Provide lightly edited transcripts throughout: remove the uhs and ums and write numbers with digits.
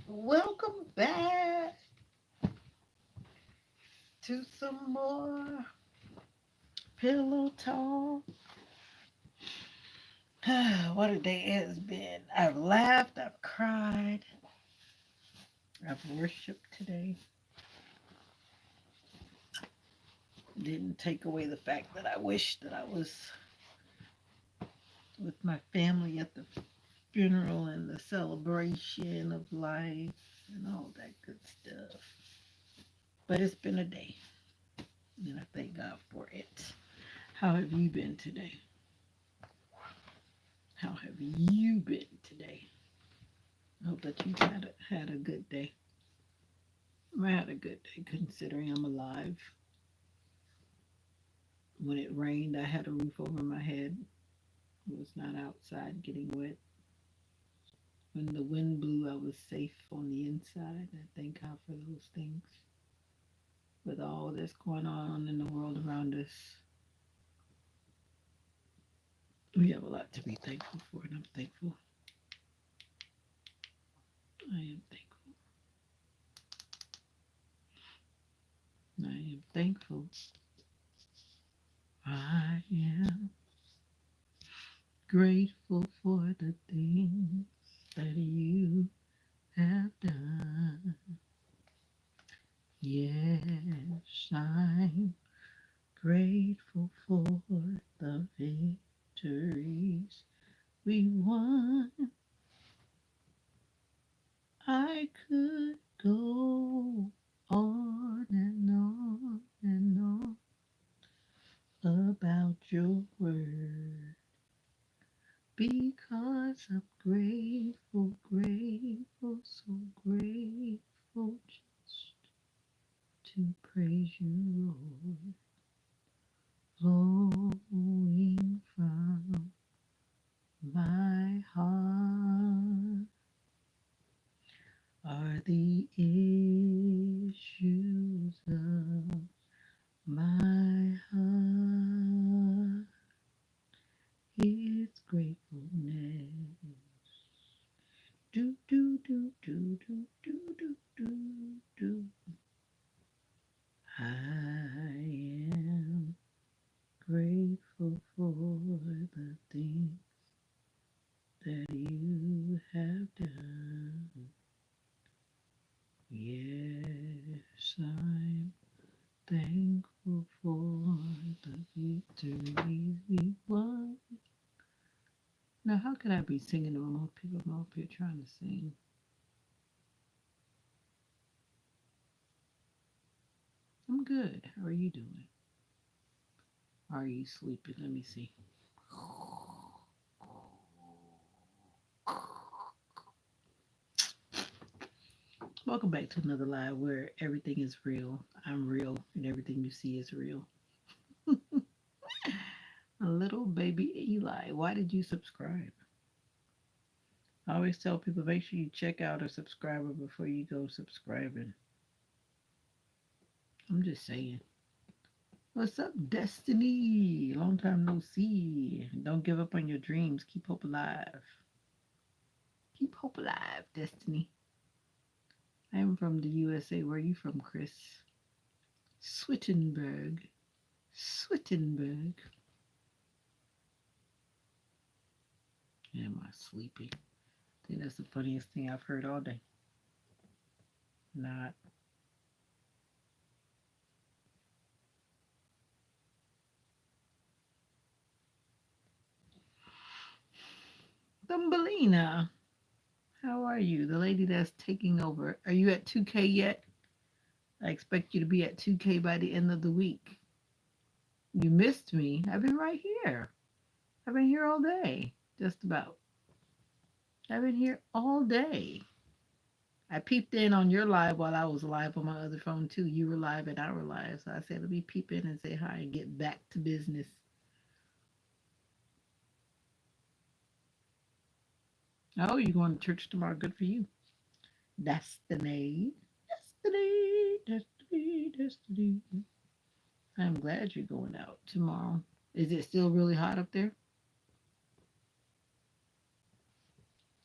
Welcome back to some more pillow talk. What a day it has been. I've laughed, I've cried, I've worshiped today. Didn't take away the fact that I wish that I was with my family at the funeral and the celebration of life and all that good stuff. But it's been a day, and I thank God for it. How have you been today? How have you been today? I hope that you've had a good day. I had a good day considering I'm alive. When it rained, I had a roof over my head. I was not outside getting wet. When the wind blew, I was safe on the inside. I thank God for those things. With all that's going on in the world around us, we have a lot to be thankful for, and I'm thankful. I am thankful. I am thankful. I am grateful for the things that you have done. Yes, I'm grateful for the victories we won. I could go on and on and on about your word because I'm grateful, grateful, so grateful just to praise you, Lord, flowing from my heart are the issues of my heart. It's gratefulness. Do do do do do do do do do. I am grateful for the things that you have done. Yes, I'm thankful for the victories we won. Now, how can I be singing to remote people? I'm up here trying to sing. I'm good. How are you doing? Are you sleeping? Let me see. Welcome back to another live where everything is real. I'm real, and everything you see is real. A little baby Eli, why did you subscribe? I always tell people make sure you check out a subscriber before you go subscribing. I'm just saying. What's up, Destiny? Long time no see. Don't give up on your dreams. Keep hope alive. Keep hope alive, Destiny. I am from the USA. Where are you from, Chris? Swittenberg. Swittenberg. Am I sleepy? I think that's the funniest thing I've heard all day. Not. Thumbelina. How are you? The lady that's taking over. Are you at 2K yet? I expect you to be at 2K by the end of the week. You missed me. I've been right here. I've been here all day. Just about. I've been here all day. I peeped in on your live while I was live on my other phone too. You were live and I were live. So I said, let me peep in and say hi and get back to business. Oh, you're going to church tomorrow. Good for you. Destiny. Destiny. Destiny. Destiny. I'm glad you're going out tomorrow. Is it still really hot up there?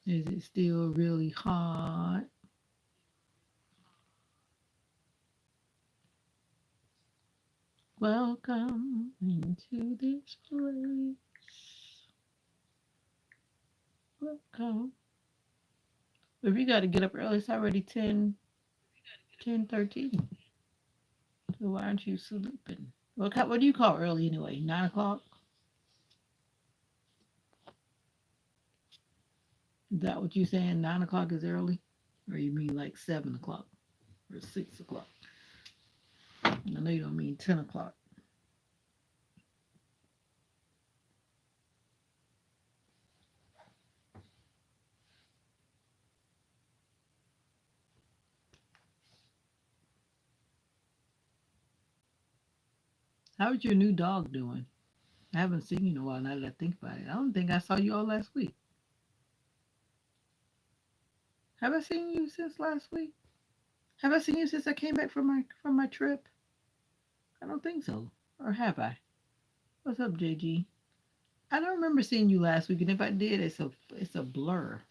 Is it still really hot? Welcome into this place. Welcome. If you got to get up early, it's already 10:13. So why aren't you sleeping? What do you call early anyway? 9 o'clock? Is that what you saying? 9 o'clock is early? Or you mean like 7 o'clock or 6 o'clock? I know you don't mean 10 o'clock. How's your new dog doing? I haven't seen you in a while now that I think about it. I don't think I saw you all last week. Have I seen you since last week? Have I seen you since I came back from my trip? I don't think so. Or have I? What's up, JG? I don't remember seeing you last week, and if I did, it's a blur.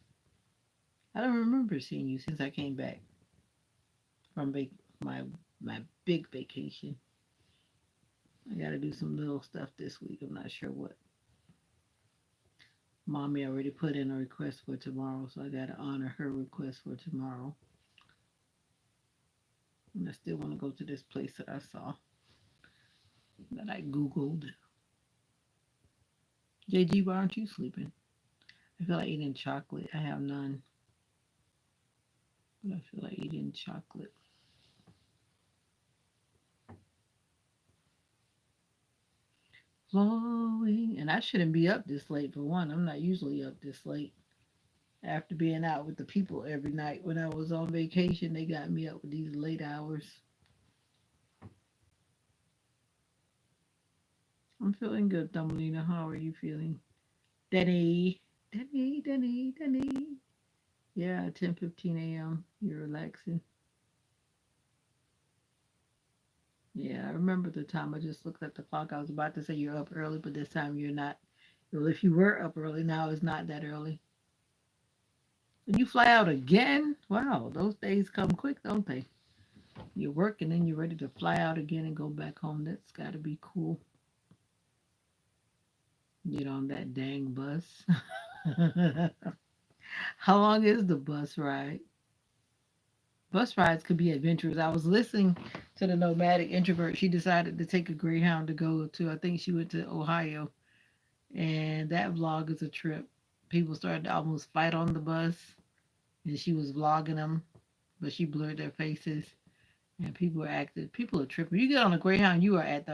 I don't remember seeing you since I came back from my my big vacation. I got to do some little stuff this week. I'm not sure what. Mommy already put in a request for tomorrow, so I got to honor her request for tomorrow. And I still want to go to this place that I saw, that I Googled. JG, why aren't you sleeping? I feel like eating chocolate. I have none, but I feel like eating chocolate. Flowing. And I shouldn't be up this late for one. I'm not usually up this late. After being out with the people every night when I was on vacation, they got me up with these late hours. I'm feeling good, Thumbelina. How are you feeling? Denny. Denny. Yeah, 10:15 a.m. You're relaxing. Yeah, I remember the time. I just looked at the clock. I was about to say you're up early, but this time you're not. Well, if you were up early, now it's not that early. And you fly out again? Wow, those days come quick, don't they? You work and then you're ready to fly out again and go back home. That's got to be cool. Get on that dang bus. How long is the bus ride? Bus rides could be adventurous. I was listening to the nomadic introvert. She decided to take a Greyhound to go to, I think she went to Ohio. And that vlog is a trip. People started to almost fight on the bus. And she was vlogging them, but she blurred their faces. And people are tripping. You get on a Greyhound, you are at,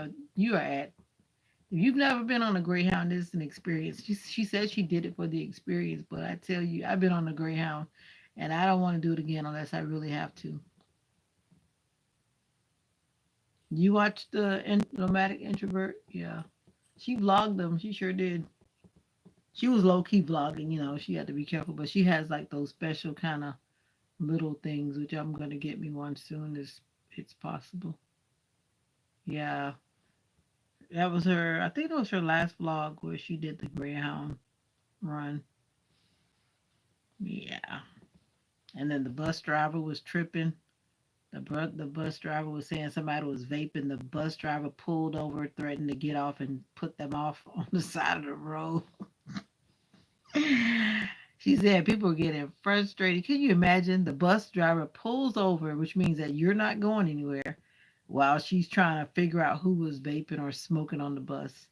if you've never been on a Greyhound, it's an experience. She said she did it for the experience, but I tell you, I've been on a Greyhound and I don't want to do it again unless I really have to. You watched the Nomadic Introvert? Yeah. She vlogged them. She sure did. She was low key vlogging, she had to be careful, but she has like those special kind of little things, which I'm going to get me one soon as it's possible. Yeah. That was her, I think that was her last vlog where she did the Greyhound run. Yeah. And then the bus driver was tripping. The bus driver was saying somebody was vaping. The bus driver pulled over, threatened to get off, and put them off on the side of the road. She said people are getting frustrated. Can you imagine? The bus driver pulls over, which means that you're not going anywhere, while she's trying to figure out who was vaping or smoking on the bus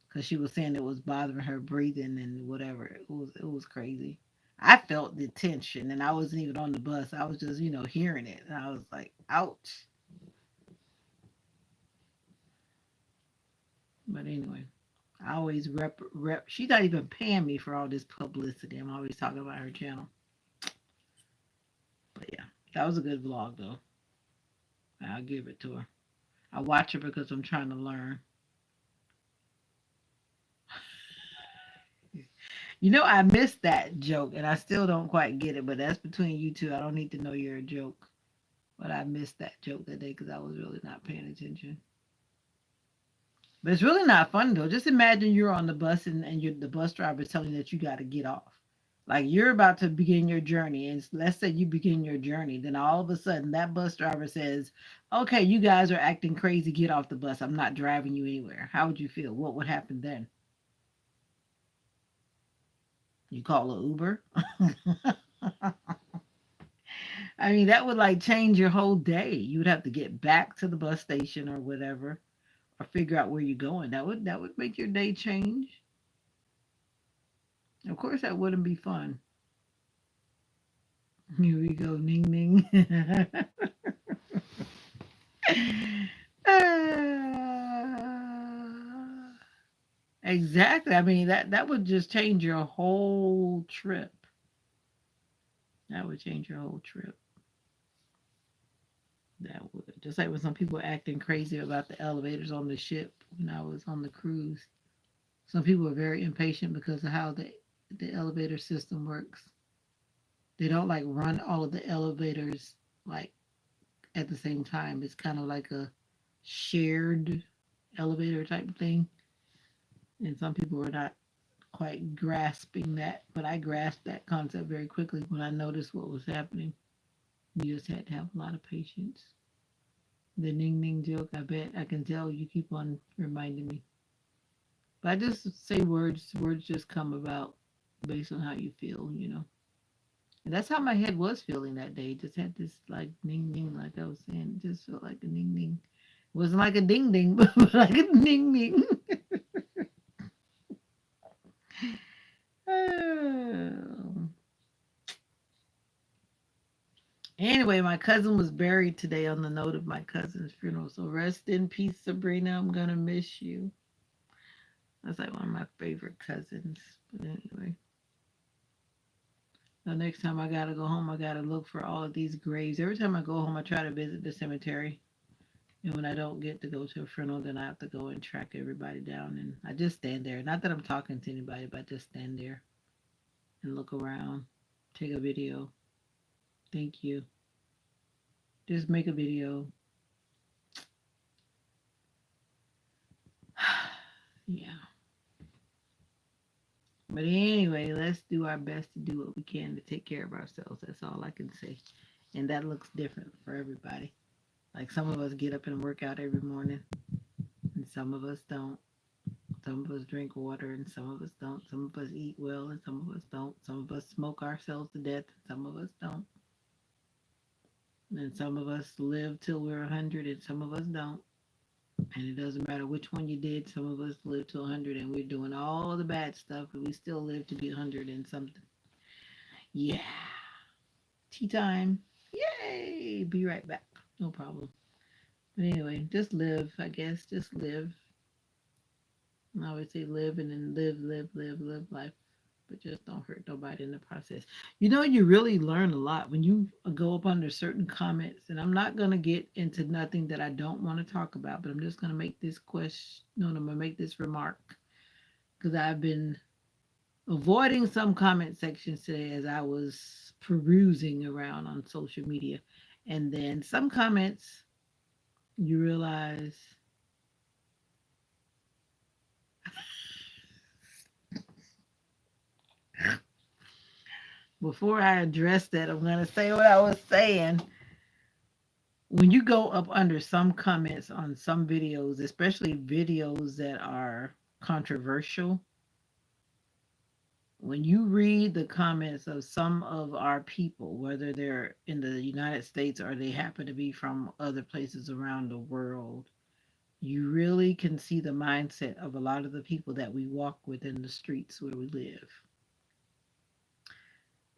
because she was saying it was bothering her breathing and whatever. It was crazy. I felt the tension, and I wasn't even on the bus. I was just hearing it, and I was like, "Ouch!" But anyway, I always rep. She's not even paying me for all this publicity. I'm always talking about her channel. But yeah, that was a good vlog though. I'll give it to her. I watch her because I'm trying to learn. I missed that joke, and I still don't quite get it. But that's between you two. I don't need to know you're a joke. But I missed that joke that day because I was really not paying attention. But it's really not fun though. Just imagine you're on the bus and the bus driver is telling you that you got to get off. Like you're about to begin your journey, and let's say you begin your journey, then all of a sudden that bus driver says, "Okay, you guys are acting crazy. Get off the bus. I'm not driving you anywhere." How would you feel? What would happen then? You call a Uber? I mean, that would like change your whole day. You would have to get back to the bus station or whatever, or figure out where you're going. That would make your day change. Of course, that wouldn't be fun. Here we go, ning ning. Exactly. I mean, that would just change your whole trip. That would change your whole trip. That would. Just like when some people were acting crazy about the elevators on the ship when I was on the cruise. Some people are very impatient because of how the elevator system works. They don't like run all of the elevators like at the same time. It's kind of like a shared elevator type thing. And some people were not quite grasping that, but I grasped that concept very quickly when I noticed what was happening. You just had to have a lot of patience. The ning ning joke, I bet I can tell you keep on reminding me. But I just say words just come about based on how you feel. And that's how my head was feeling that day. Just had this like ning ning, like I was saying, it just felt like a ning ning. It wasn't like a ding ding, but like a ning ning. Oh. Anyway, my cousin was buried today on the note of my cousin's funeral. So rest in peace, Sabrina. I'm gonna miss you. That's like one of my favorite cousins. But anyway, the next time I gotta go home, I gotta look for all of these graves. Every time I go home, I try to visit the cemetery. And when I don't get to go to a funeral, then I have to go and track everybody down. And I just stand there. Not that I'm talking to anybody, but I just stand there and look around, take a video. Thank you. Just make a video. Yeah. But anyway, let's do our best to do what we can to take care of ourselves. That's all I can say. And that looks different for everybody. Like some of us get up and work out every morning, and some of us don't. Some of us drink water, and some of us don't. Some of us eat well, and some of us don't. Some of us smoke ourselves to death, and some of us don't. And some of us live till we're 100, and some of us don't. And it doesn't matter which one you did. Some of us live to 100, and we're doing all the bad stuff, and we still live to be 100 and something. Yeah. Tea time. Yay! Be right back. No problem. But anyway, just live, I guess. Just live. I always say live and then live life. But just don't hurt nobody in the process. You really learn a lot when you go up under certain comments. And I'm not going to get into nothing that I don't want to talk about, but I'm just going to make this question. No, I'm going to make this remark because I've been avoiding some comment sections today as I was perusing around on social media. And then some comments you realize before I address that, I'm going to say what I was saying. When you go up under some comments on some videos, especially videos that are controversial, when you read the comments of some of our people, whether they're in the United States or they happen to be from other places around the world, you really can see the mindset of a lot of the people that we walk with in the streets where we live.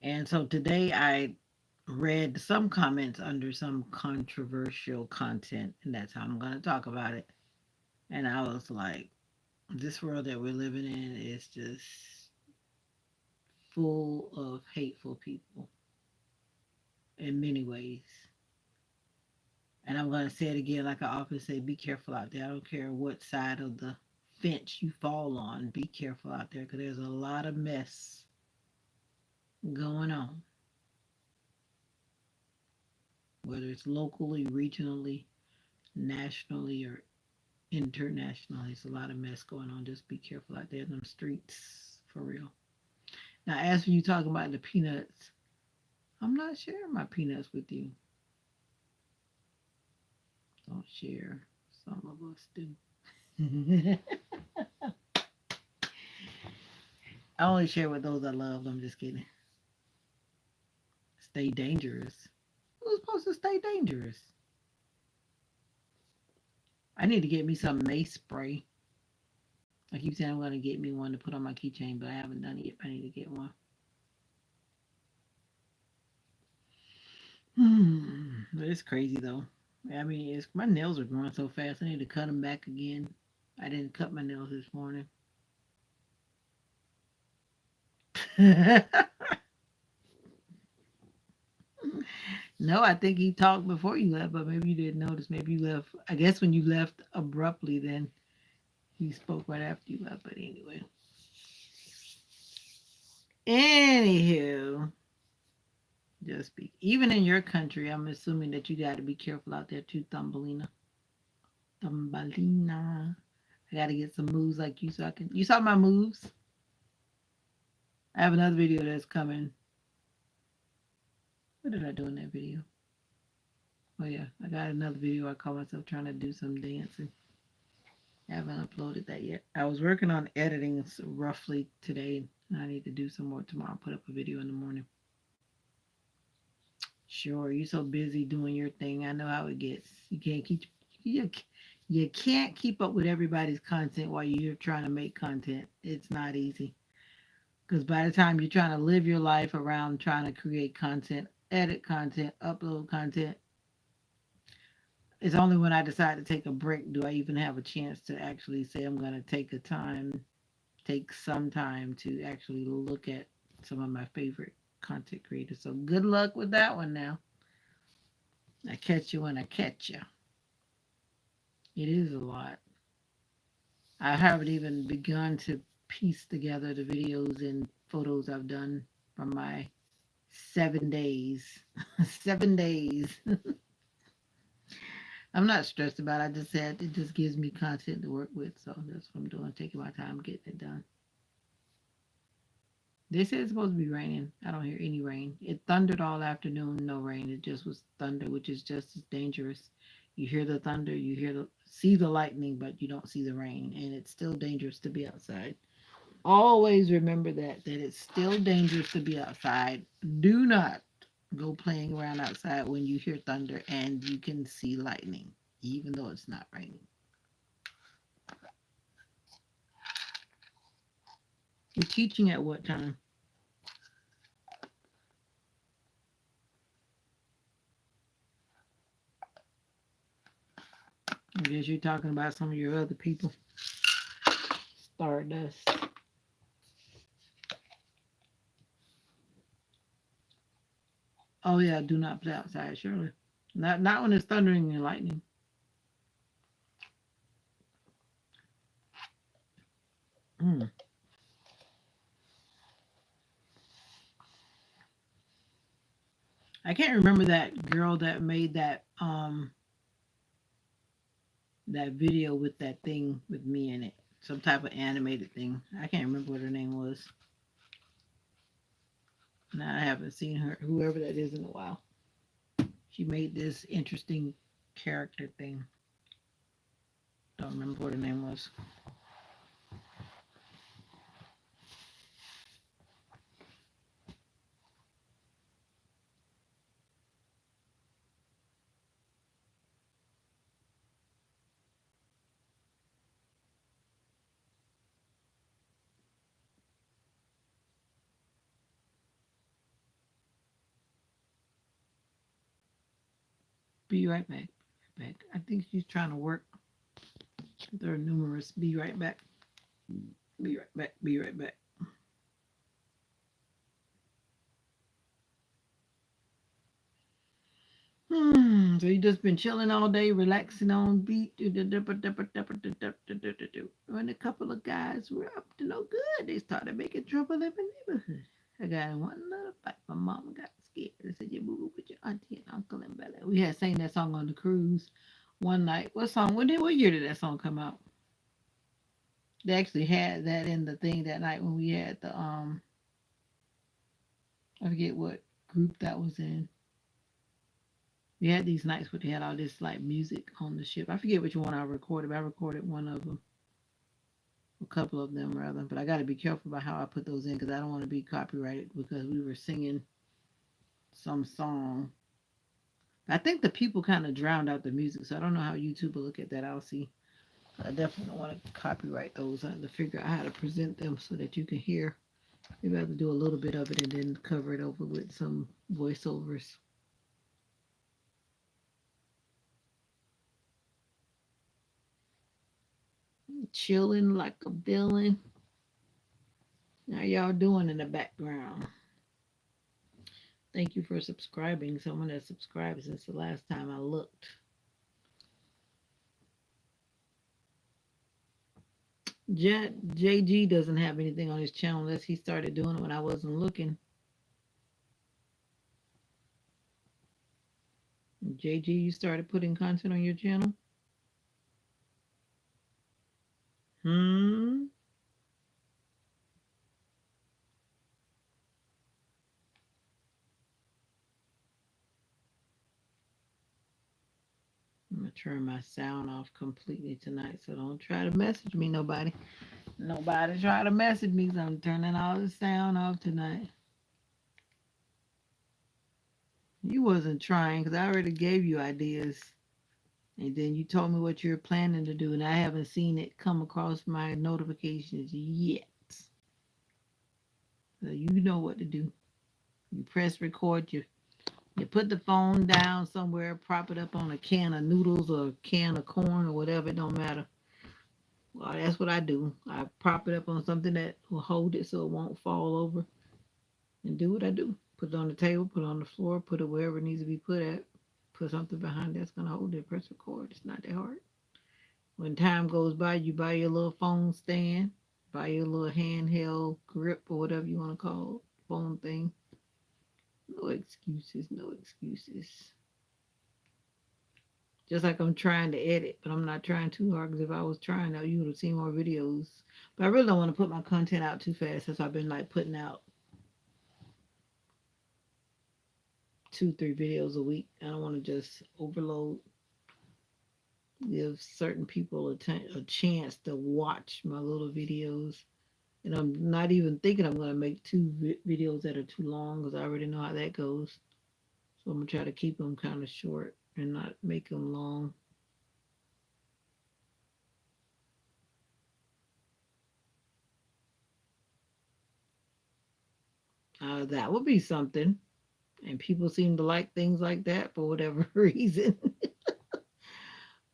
And so today I read some comments under some controversial content, and that's how I'm going to talk about it. And I was like, this world that we're living in is just full of hateful people in many ways. And I'm going to say it again, like I often say, be careful out there. I don't care what side of the fence you fall on, be careful out there because there's a lot of mess going on, whether it's locally, regionally, nationally, or internationally. There's a lot of mess going on. Just be careful out there in them streets, for real. Now, as for you talking about the peanuts, I'm not sharing my peanuts with you. Don't share. Some of us do. I only share with those I love. I'm just kidding. Stay dangerous. Who's supposed to stay dangerous? I need to get me some mace spray. I keep saying I'm going to get me one to put on my keychain, but I haven't done it yet. I need to get one. But it's crazy though. I mean, my nails are growing so fast. I need to cut them back again. I didn't cut my nails this morning. No, I think he talked before you left, but maybe you didn't notice. Maybe you left. I guess when you left abruptly, then he spoke right after you left. But anywho, just speak. Even in your country, I'm assuming that you got to be careful out there too, Thumbelina. Thumbelina. I got to get some moves like you so I can. You saw my moves? I have another video that's coming. What did I do in that video? Oh, yeah. I got another video. I caught myself trying to do some dancing. I haven't uploaded that yet. I was working on editing roughly today. I need to do some more tomorrow. Put up a video in the morning. Sure, you're so busy doing your thing. I know how it gets. You, you can't keep up with everybody's content while you're trying to make content. It's not easy. Because by the time you're trying to live your life around trying to create content, edit content, upload content, it's only when I decide to take a break do I even have a chance to actually say I'm going to take some time to actually look at some of my favorite content creators. So good luck with that one now. I catch you when I catch you. It is a lot. I haven't even begun to piece together the videos and photos I've done from my 7 days. 7 days. I'm not stressed about it. I just said it just gives me content to work with. So that's what I'm doing, taking my time getting it done. They said it's supposed to be raining. I don't hear any rain. It thundered all afternoon, no rain. It just was thunder, which is just as dangerous. You hear the thunder, see the lightning, but you don't see the rain, and it's still dangerous to be outside. Always remember that it's still dangerous to be outside. Do not go playing around outside when you hear thunder and you can see lightning, even though it's not raining. You're teaching at what time? I guess you're talking about some of your other people. Stardust. Oh yeah, do not play outside, surely. Not when it's thundering and lightning. Mm. I can't remember that girl that made that video with that thing with me in it. Some type of animated thing. I can't remember what her name was. Now I haven't seen her, whoever that is, in a while. She made this interesting character thing. Don't remember what her name was. Be right back. I think she's trying to work. There are numerous. Be right back. Be right back. Be right back. So you just been chilling all day, relaxing on beat. When a couple of guys were up to no good, they started making trouble in the neighborhood. I got in one little fight. My mama got scared. They said, "You boo with your auntie and uncle and Bella." We had sang that song on the cruise one night. What song? What year did that song come out? They actually had that in the thing that night when we had I forget what group that was in. We had these nights where they had all this like music on the ship. I forget which one I recorded, but I recorded one of them, a couple of them rather. But I got to be careful about how I put those in because I don't want to be copyrighted because we were singing some song. I think the people kind of drowned out the music, so I don't know how YouTube will look at that. I'll see. I definitely don't want to copyright those. I have to figure out how to present them so that you can hear. Maybe I have to do a little bit of it and then cover it over with some voiceovers. Chilling like a villain. How y'all doing in the background? Thank you for subscribing. Someone that subscribed since the last time I looked. JG doesn't have anything on his channel unless he started doing it when I wasn't looking. JG, you started putting content on your channel? Hmm. I'm gonna turn my sound off completely tonight, so don't try to message me, nobody. Nobody try to message me, so I'm turning all the sound off tonight. You wasn't trying because I already gave you ideas. And then you told me what you're planning to do, and I haven't seen it come across my notifications yet. So you know what to do. You press record, you put the phone down somewhere, prop it up on a can of noodles or a can of corn or whatever, it don't matter. Well, that's what I do. I prop it up on something that will hold it so it won't fall over and do what I do. Put it on the table, put it on the floor, put it wherever it needs to be put at. Put something behind that's going to hold it, press record. It's not that hard. When time goes by, you buy your little phone stand, buy your little handheld grip or whatever you want to call it, phone thing. No excuses, no excuses. Just like I'm trying to edit, but I'm not trying too hard because if I was trying, now you would have seen more videos. But I really don't want to put my content out too fast since I've been like putting out 2, 3 videos a week. I don't want to just overload. Give certain people a chance to watch my little videos. And I'm not even thinking I'm going to make 2 videos that are too long because I already know how that goes. So I'm going to try to keep them kind of short and not make them long. That would be something. And people seem to like things like that for whatever reason.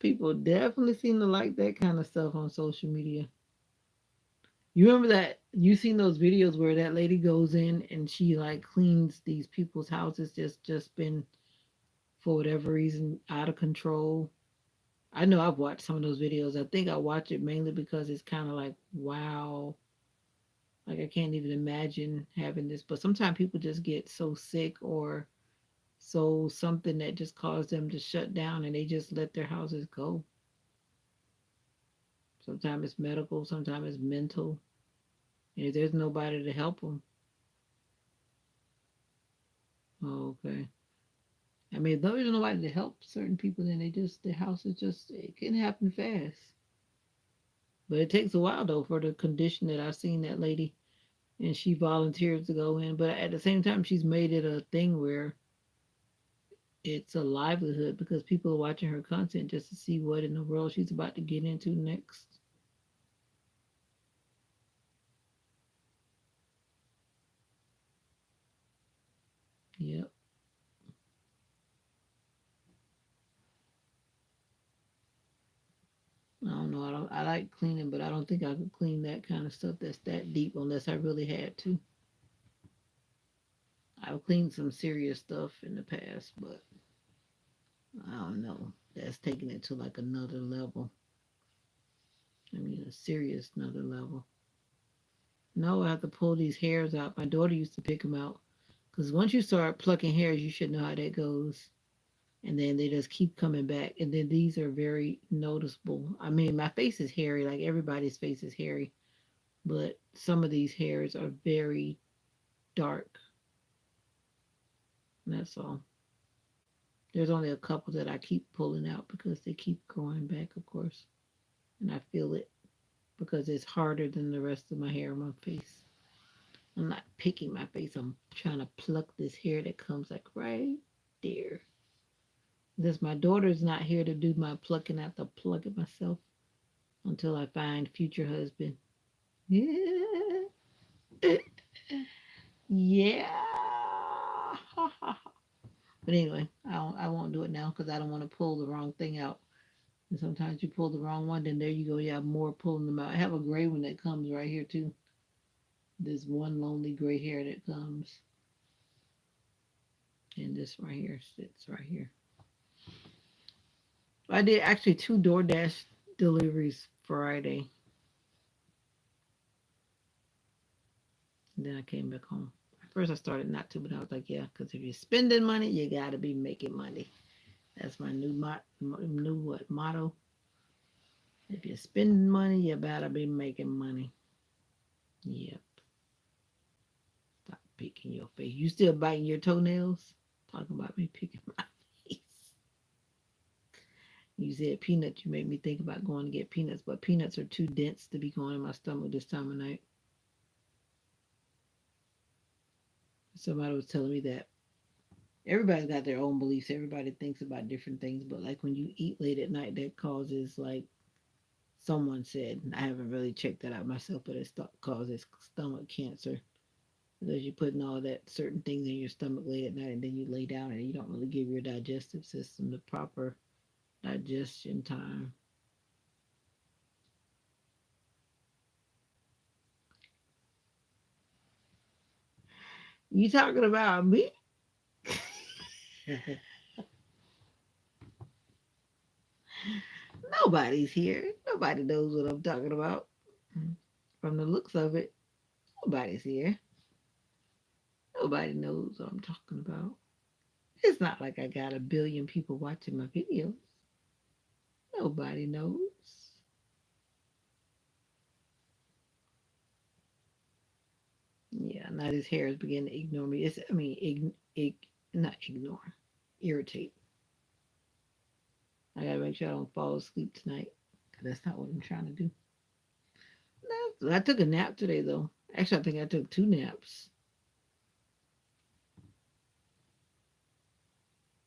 People definitely seem to like that kind of stuff on social media. You remember that you seen those videos where that lady goes in and she like cleans these people's houses just been for whatever reason out of control. I know I've watched some of those videos. I think I watch it mainly because it's kind of like, wow, like I can't even imagine having this. But sometimes people just get so sick or so something that just caused them to shut down and they just let their houses go. Sometimes it's medical, sometimes it's mental. And if there's nobody to help them, oh, okay. I mean, if there's nobody to help certain people, then their house is just, it can happen fast. But it takes a while though for the condition that I've seen that lady and she volunteers to go in. But at the same time, she's made it a thing where it's a livelihood because people are watching her content just to see what in the world she's about to get into next. Yep. I don't know. I like cleaning, but I don't think I could clean that kind of stuff that's that deep unless I really had to. I've cleaned some serious stuff in the past, but I don't know. That's taking it to like another level. I mean, a serious another level. No, I have to pull these hairs out. My daughter used to pick them out because once you start plucking hairs, you should know how that goes. And then they just keep coming back. And then these are very noticeable. I mean, my face is hairy, like everybody's face is hairy, but some of these hairs are very dark. And that's all. There's only a couple that I keep pulling out because they keep growing back, of course. And I feel it because it's harder than the rest of my hair on my face. I'm not picking my face. I'm trying to pluck this hair that comes like right there. Since my daughter's not here to do my plucking, I have to pluck it myself until I find future husband. Yeah. Yeah. But anyway, I won't do it now because I don't want to pull the wrong thing out. And sometimes you pull the wrong one, then there you go. You have more pulling them out. I have a gray one that comes right here too. This one lonely gray hair that comes. And this right here sits right here. I did actually two DoorDash deliveries Friday. And then I came back home. At first I started not to, but I was like, yeah, because if you're spending money, you got to be making money. That's my new what motto. If you're spending money, you better be making money. Yep. Stop picking your face. You still biting your toenails? Talking about me picking my face. You said peanuts. You made me think about going to get peanuts, but peanuts are too dense to be going in my stomach this time of night. Somebody was telling me that everybody's got their own beliefs. Everybody thinks about different things, but like when you eat late at night, that causes like someone said. I haven't really checked that out myself, but it causes stomach cancer because you're putting all that certain things in your stomach late at night, and then you lay down and you don't really give your digestive system the proper digestion time. You talking about me? Nobody's here. Nobody knows what I'm talking about. From the looks of it, nobody's here. Nobody knows what I'm talking about. It's not like I got a billion people watching my videos. Nobody knows. Yeah, now his hair is beginning to ignore me. It's, I mean, not ignore, irritate. I gotta make sure I don't fall asleep tonight. 'Cause that's not what I'm trying to do. No, I took a nap today, though. Actually, I think I took two naps.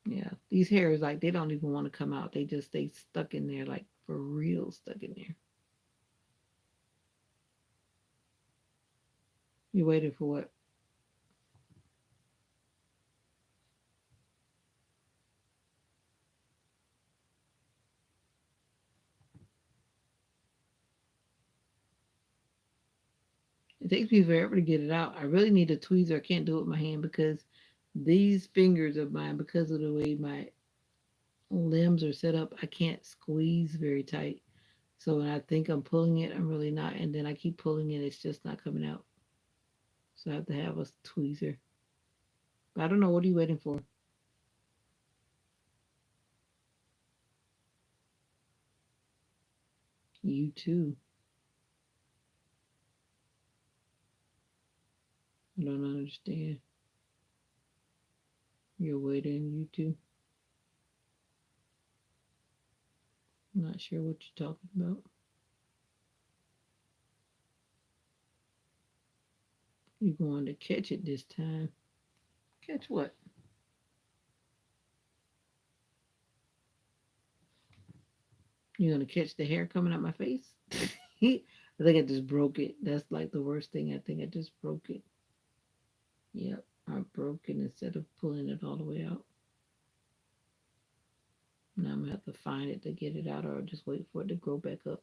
Yeah, these hairs, like, they don't even want to come out. They just stay stuck in there, like, for real stuck in there. You waiting for what? It takes me forever to get it out. I really need a tweezer. I can't do it with my hand because these fingers of mine, because of the way my limbs are set up, I can't squeeze very tight. So when I think I'm pulling it, I'm really not. And then I keep pulling it, it's just not coming out. So I have to have a tweezer. But I don't know. What are you waiting for? You too. I don't understand. You're waiting, you too. I'm not sure what you're talking about. You're going to catch it this time. Catch what? You're going to catch the hair coming out my face? I think I just broke it. That's like the worst thing. I think I just broke it. Yep, I broke it instead of pulling it all the way out. Now I'm going to have to find it to get it out or just wait for it to grow back up.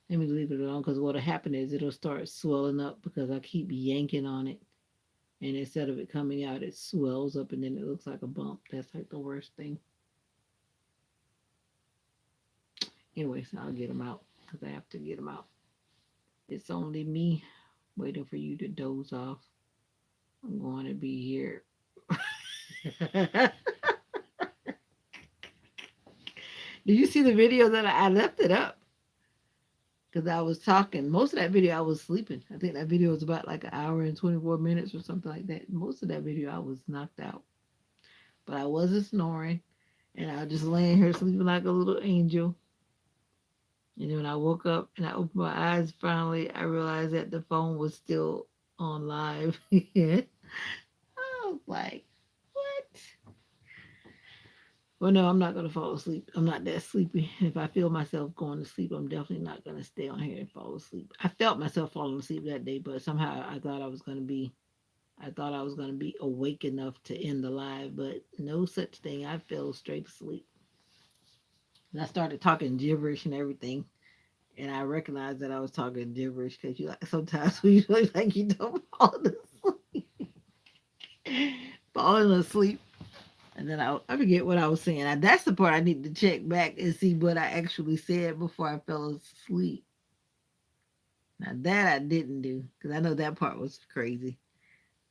Let me leave it alone because what'll happen is it'll start swelling up because I keep yanking on it. And instead of it coming out, it swells up and then it looks like a bump. That's like the worst thing. Anyways, I'll get them out because I have to get them out. It's only me waiting for you to doze off. I'm going to be here. Did you see the video that I left it up? Because I was talking. Most of that video I was sleeping. I think that video was about like an hour and 24 minutes or something like that. Most of that video I was knocked out. but I wasn't snoring, and I was just laying here sleeping like a little angel. And then when I woke up and I opened my eyes, finally, I realized that the phone was still on live. I was like, what? Well, no, I'm not going to fall asleep. I'm not that sleepy. If I feel myself going to sleep, I'm definitely not going to stay on here and fall asleep. I felt myself falling asleep that day, but somehow I thought I was going to be awake enough to end the live, but no such thing. I fell straight asleep. And I started talking gibberish and everything. And I recognized that I was talking gibberish because you like sometimes when you look like you don't falling asleep. And then I forget what I was saying. Now, that's the part I need to check back and see what I actually said before I fell asleep. Now that I didn't do because I know that part was crazy.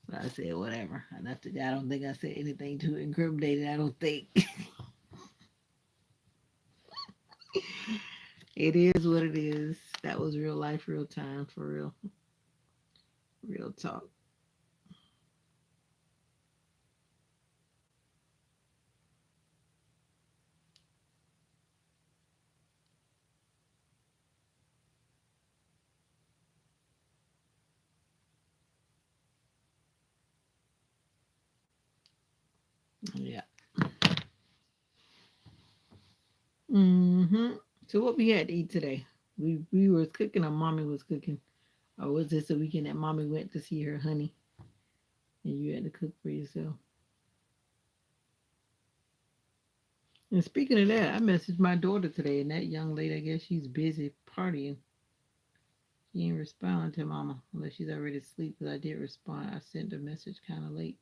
But I said whatever. I don't think I said anything too incriminating. I don't think. It is what it is. That was real life, real time, for real, real talk. Yeah. Hmm. So what we had to eat today? We was cooking, or mommy was cooking, or was this the weekend that mommy went to see her honey, and you had to cook for yourself? And speaking of that, I messaged my daughter today, and that young lady, I guess she's busy partying. She ain't responding to mama unless she's already asleep. But I did respond. I sent a message kind of late.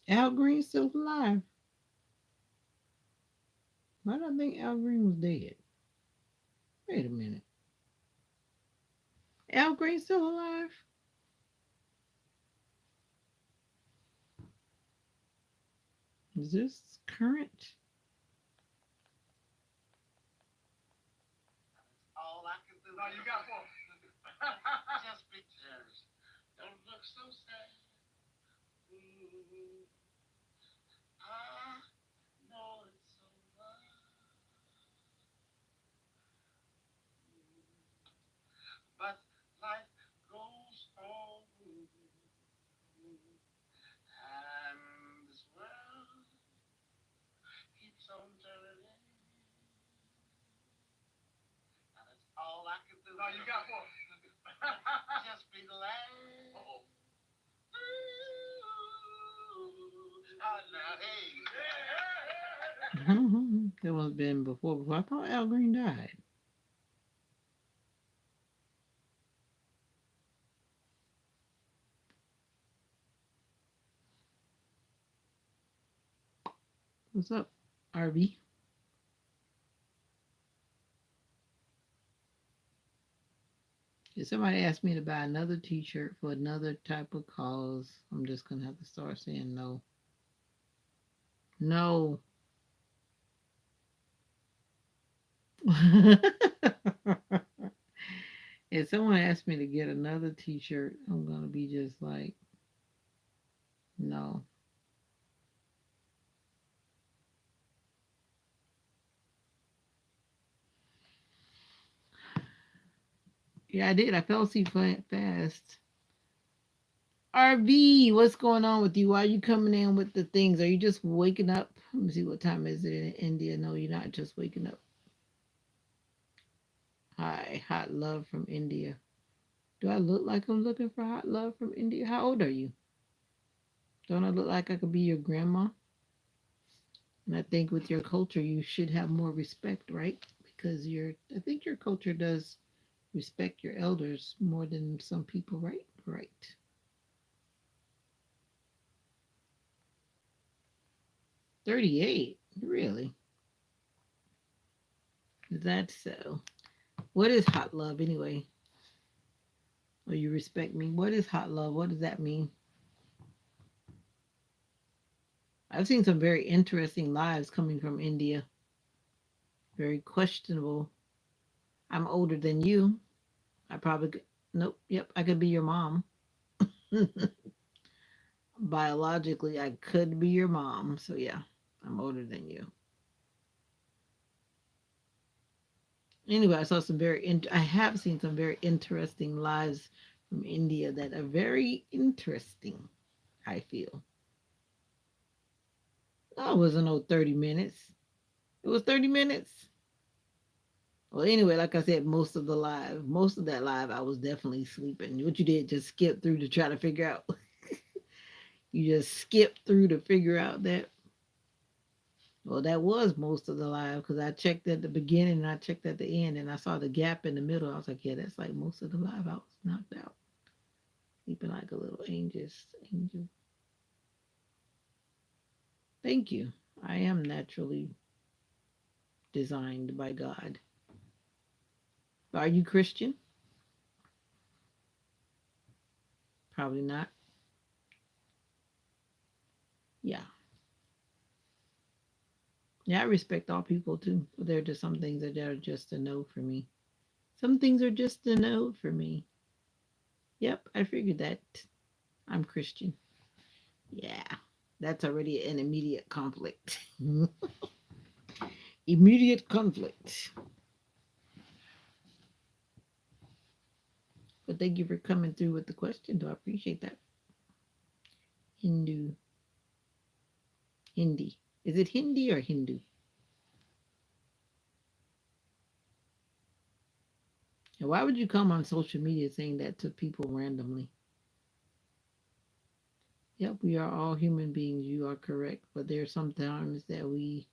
Al Green's still alive. Why do I think Al Green was dead? Wait a minute. Al Green still alive? Is this current? That must have been before. I thought Al Green died. What's up, RV? If somebody asked me to buy another T-shirt for another type of cause, I'm just gonna have to start saying no. No. If someone asks me to get another T-shirt, I'm gonna be just like, no. Yeah, I did. I fell asleep fast. RV, what's going on with you? Why are you coming in with the things? Are you just waking up? Let me see what time is it in India. No, you're not just waking up. Hi, hot love from India. Do I look like I'm looking for hot love from India? How old are you? Don't I look like I could be your grandma? And I think with your culture, you should have more respect, right? because I think your culture does respect your elders more than some people, right? Right. 38? Really? Is that so? What is hot love anyway? Or you respect me? What is hot love? What does that mean? I've seen some very interesting lives coming from India. Very questionable. I'm older than you. I probably nope. Yep, I could be your mom. Biologically, I could be your mom. So yeah, I'm older than you. Anyway, I have seen some very interesting lives from India that are very interesting. I feel. Oh, it wasn't no 30 minutes. It was 30 minutes. Well, anyway, like I said, most of that live, I was definitely sleeping. What you did, just skip through to try to figure out. You just skipped through to figure out that. Well, that was most of the live because I checked at the beginning and I checked at the end and I saw the gap in the middle. I was like, yeah, that's like most of the live. I was knocked out, sleeping like a little angel. Angel. Thank you. I am naturally designed by God. Are you Christian? Probably not. Yeah. Yeah, I respect all people too. But there are just some things that are just a no for me. Some things are just a no for me. Yep, I figured that. I'm Christian. Yeah, that's already an immediate conflict. Immediate conflict. But thank you for coming through with the question, though. I appreciate that. Hindu. Hindi. Is it Hindi or Hindu? And why would you come on social media saying that to people randomly? Yep, we are all human beings. You are correct. But there are some times that we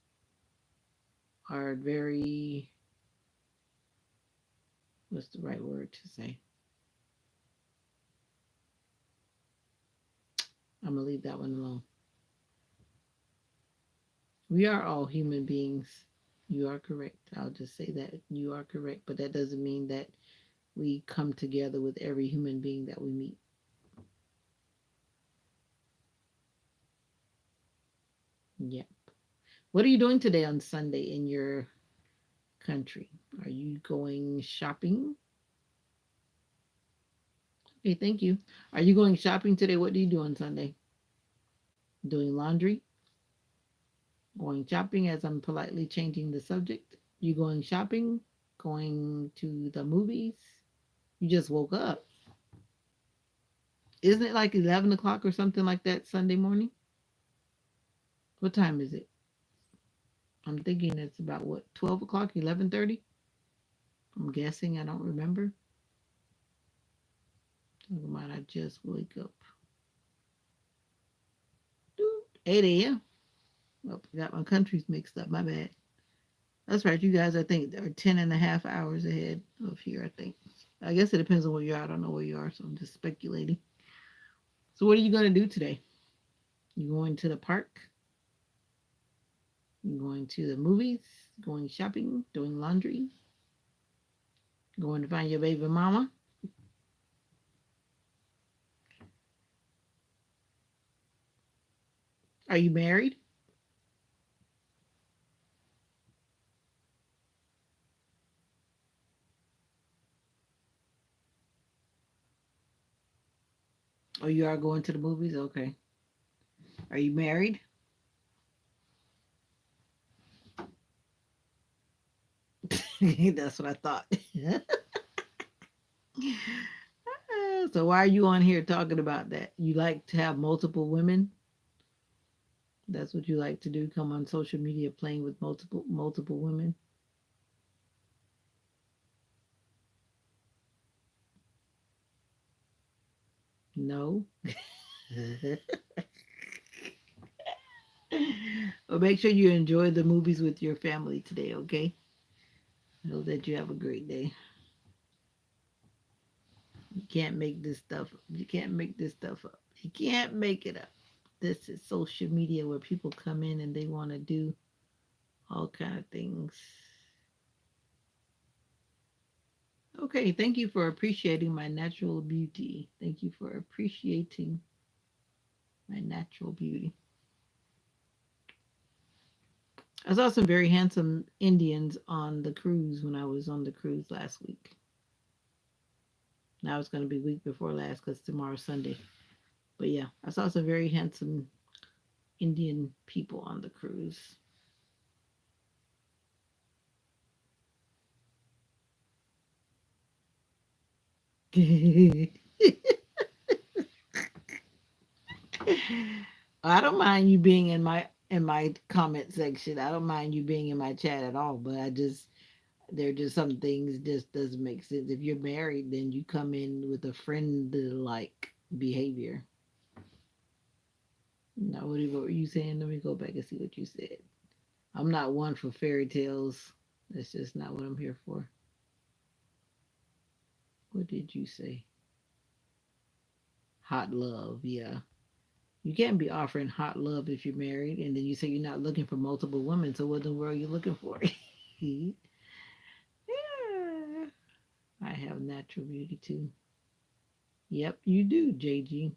are very, what's the right word to say? I'm going to leave that one alone. We are all human beings. You are correct. I'll just say that you are correct. But that doesn't mean that we come together with every human being that we meet. Yep. What are you doing today on Sunday in your country? Are you going shopping? Okay, thank you. Are you going shopping today? What do you do on Sunday? Doing laundry? Going shopping as I'm politely changing the subject? You going shopping? Going to the movies? You just woke up. Isn't it like 11 o'clock or something like that Sunday morning? What time is it? I'm thinking it's about what, 12 o'clock, 11:30? I'm guessing. I don't remember. Talking about I just wake up. 8 a.m. Oh, I got my countries mixed up. My bad. That's right. You guys, I think, are 10 and a half hours ahead of here, I think. I guess it depends on where you are. I don't know where you are, so I'm just speculating. So, what are you going to do today? You going to the park? You going to the movies? Going shopping? Doing laundry? Going to find your baby mama? Are you married? Or you are going to the movies? Okay. Are you married? That's what I thought. So why are you on here talking about that? You like to have multiple women? That's what you like to do? Come on social media playing with multiple women? No. Well, make sure you enjoy the movies with your family today, okay? I hope that you have a great day. You can't make this stuff. You can't make this stuff up. You can't make it up. This is social media where people come in and they want to do all kind of things. Okay, thank you for appreciating my natural beauty. Thank you for appreciating my natural beauty. I saw some very handsome Indians on the cruise when I was on the cruise last week. Now it's going to be week before last because tomorrow's Sunday. But yeah, I saw some very handsome Indian people on the cruise. I don't mind you being in my comment section. I don't mind you being in my chat at all. But I just there are just some things just doesn't make sense. If you're married, then you come in with a friend like behavior. Now, what were you saying? Let me go back and see what you said. I'm not one for fairy tales. That's just not what I'm here for. What did you say? Hot love, yeah. You can't be offering hot love if you're married, and then you say you're not looking for multiple women. So what in the world are you looking for? Yeah, I have natural beauty too. Yep, you do, JG.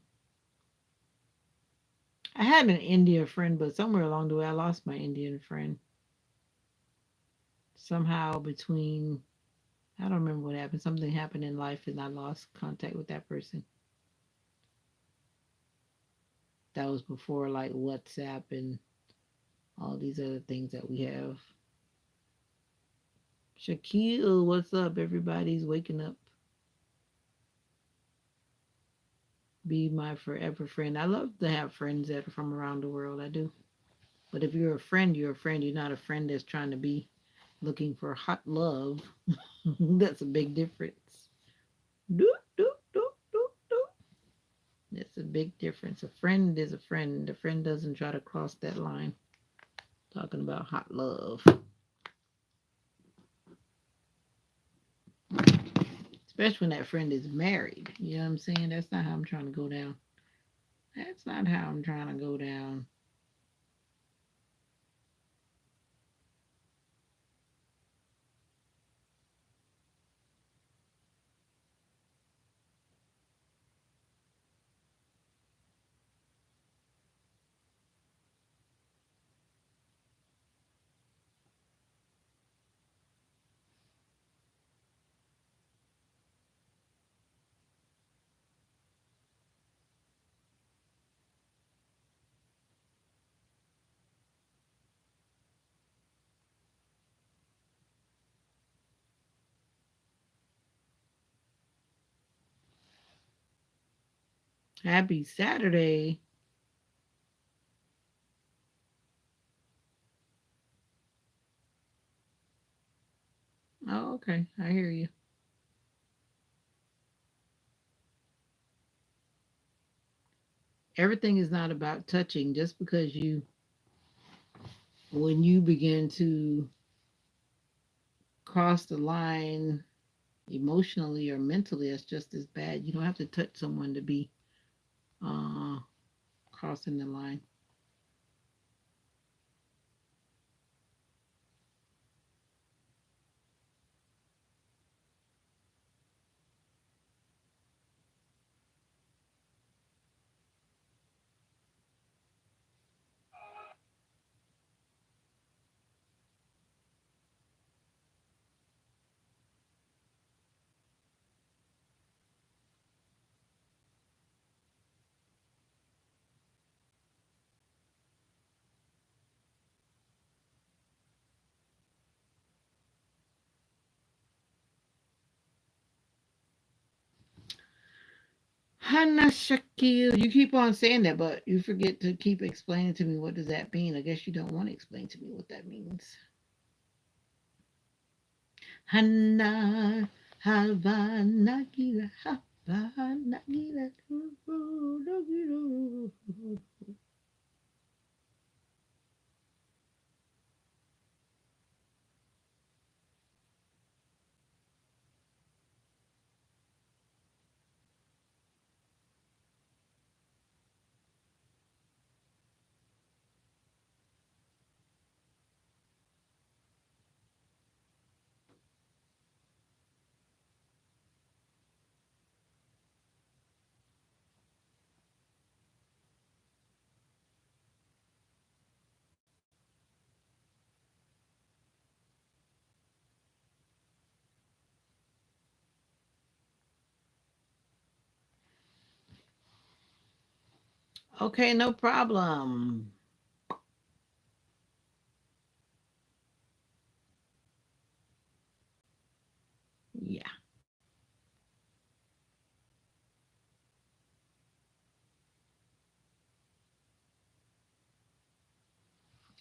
I had an Indian friend, but somewhere along the way, I lost my Indian friend. Somehow between, I don't remember what happened. Something happened in life, and I lost contact with that person. That was before like WhatsApp and all these other things that we have. Shaquille, what's up? Everybody's waking up. Be my forever friend. I love to have friends that are from around the world. I do. But if you're a friend, you're a friend. You're not a friend that's trying to be looking for hot love. That's a big difference. Doop, doop, doop, doop, doop. That's a big difference. A friend is a friend. A friend doesn't try to cross that line. Talking about hot love. Especially when that friend is married. You know what I'm saying? That's not how I'm trying to go down. That's not how I'm trying to go down. Happy Saturday. Oh, okay. I hear you. Everything is not about touching. Just because when you begin to cross the line emotionally or mentally, that's just as bad. You don't have to touch someone to be uh, crossing the line. Hannah Shakil, you keep on saying that, but you forget to keep explaining to me what does that mean. I guess you don't want to explain to me what that means. Hannah Havanagila Havanagila. Okay, no problem. Yeah.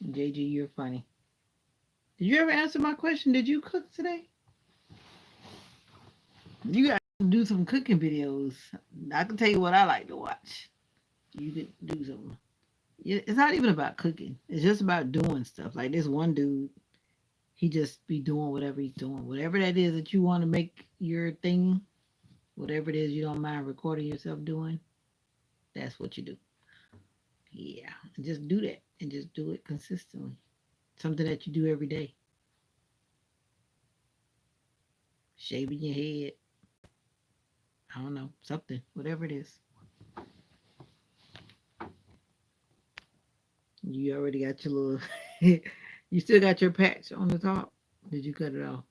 JG, you're funny. Did you ever answer my question? Did you cook today? You got to do some cooking videos. I can tell you what I like to watch. You could do some. It's not even about cooking. It's just about doing stuff. Like this one dude, he just be doing whatever he's doing. Whatever that is that you want to make your thing, whatever it is you don't mind recording yourself doing, that's what you do. Yeah. And just do that and just do it consistently. Something that you do every day. Shaving your head. I don't know. Something. Whatever it is. You already got your little you still got your patch on the top. Did you cut it off?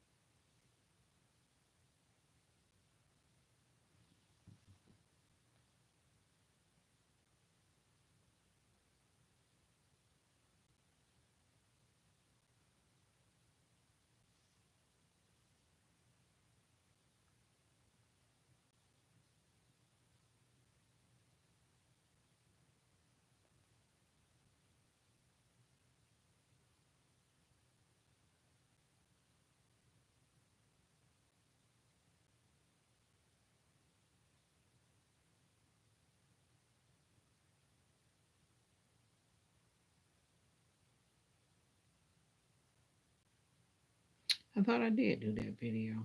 I thought I did do that video.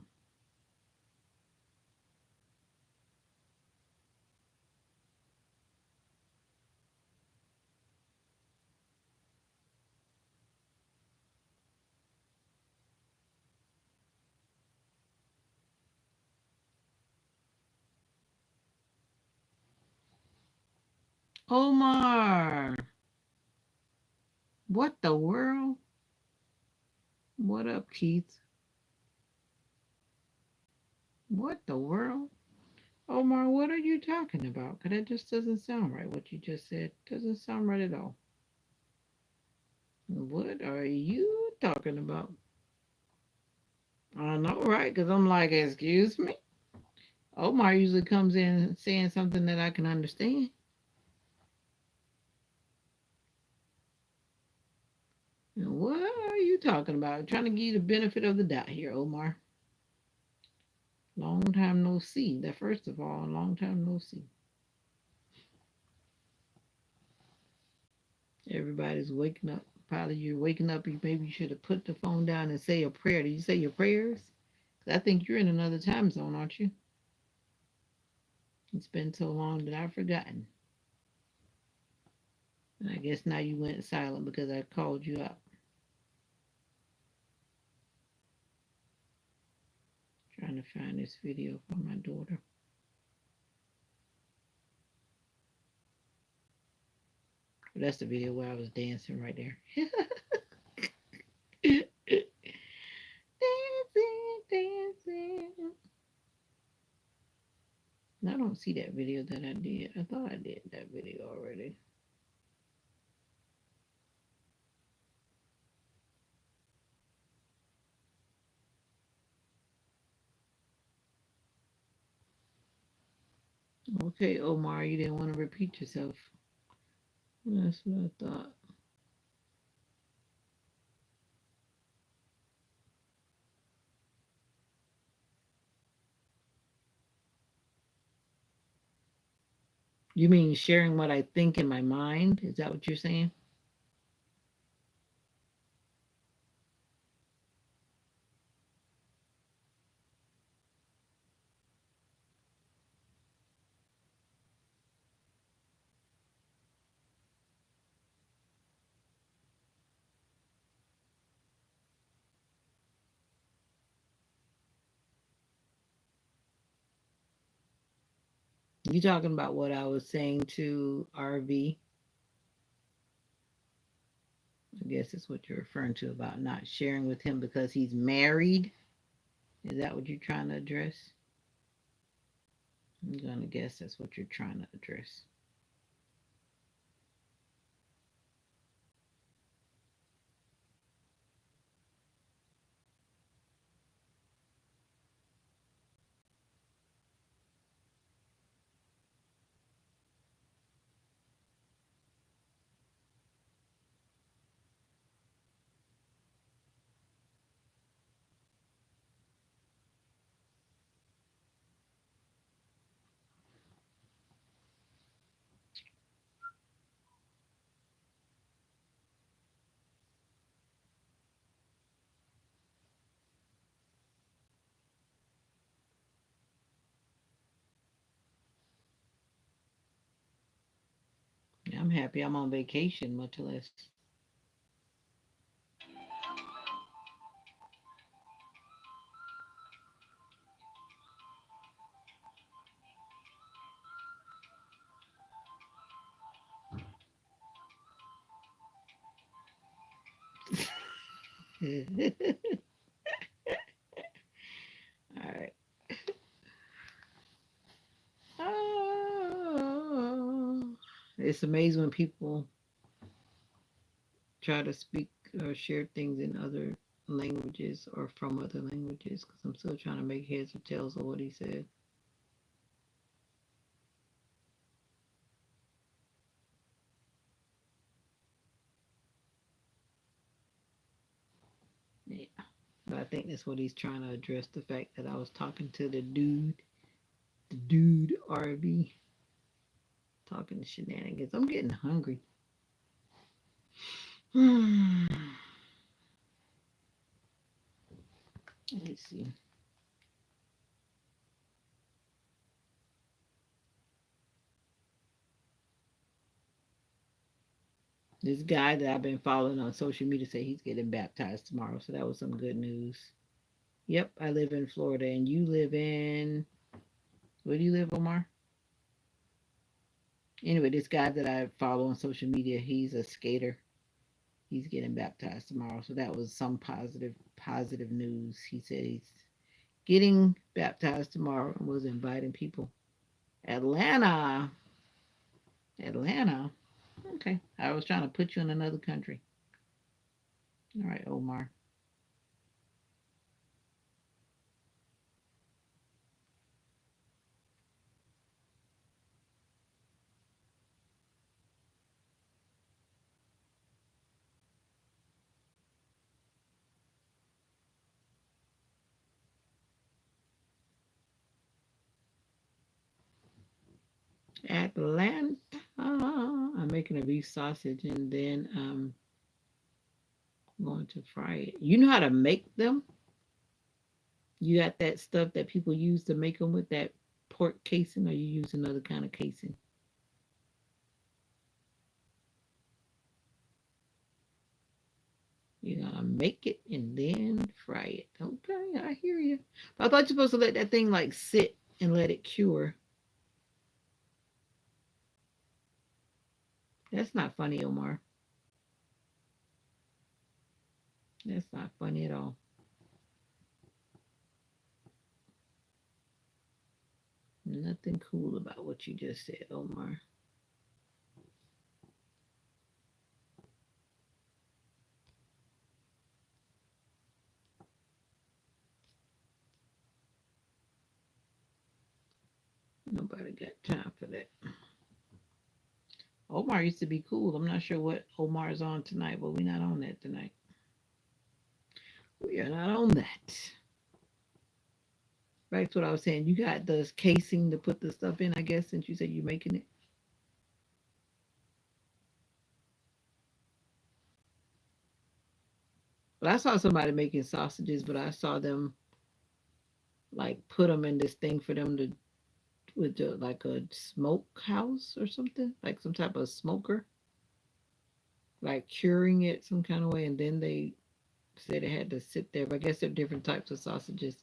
Omar, what the world? What up, Keith? What the world? Omar, what are you talking about? Because that just doesn't sound right. What you just said doesn't sound right at all. What are you talking about? I know, right? Because I'm like, excuse me? Omar usually comes in saying something that I can understand. What are you talking about? Trying to give you the benefit of the doubt here, Omar. Long time no see. That first of all, long time no see. Everybody's waking up. Probably you're waking up. You maybe you should have put the phone down and say a prayer. Did you say your prayers? 'Cause I think you're in another time zone, aren't you? It's been so long that I've forgotten. And I guess now you went silent because I called you out. Trying to find this video for my daughter. But that's the video where I was dancing right there. Dancing, dancing. I don't see that video that I did. I thought I did that video already. Okay, Omar, you didn't want to repeat yourself. That's what I thought. You mean sharing what I think in my mind? Is that what you're saying? You talking about what I was saying to RV? I guess that's what you're referring to about not sharing with him because he's married. Is that what you're trying to address? I'm gonna guess that's what you're trying to address. happy I'm on vacation, much less. All right. Oh, it's amazing when people try to speak or share things in other languages or from other languages because I'm still trying to make heads or tails of what he said. Yeah. But I think that's what he's trying to address the fact that I was talking to the dude RV, talking shenanigans. I'm getting hungry. Let's see. This guy that I've been following on social media said he's getting baptized tomorrow, so that was some good news. Yep, I live in Florida, and you live in where do you live, Omar? Anyway, this guy that I follow on social media, he's a skater. He's getting baptized tomorrow, so that was some positive news. He said he's getting baptized tomorrow and was inviting people. Atlanta, Atlanta. Okay, I was trying to put you in another country. All right, Omar. Atlanta. I'm making a beef sausage and then I'm going to fry it. You know how to make them? You got that stuff that people use to make them with that pork casing, or you use another kind of casing? You're gonna make it and then fry it. Okay, I hear you. But I thought you're supposed to let that thing like sit and let it cure. That's not funny, Omar. That's not funny at all. Nothing cool about what you just said, Omar. Nobody got time for that. Omar used to be cool. I'm not sure what Omar's on tonight, but we're not on that tonight. We are not on that. Back to what I was saying. You got the casing to put the stuff in, I guess, since you said you're making it. But I saw somebody making sausages, but I saw them like put them in this thing for them to with like a smoke house or something, like some type of smoker, like curing it some kind of way, and then they said it had to sit there. But I guess there are different types of sausages.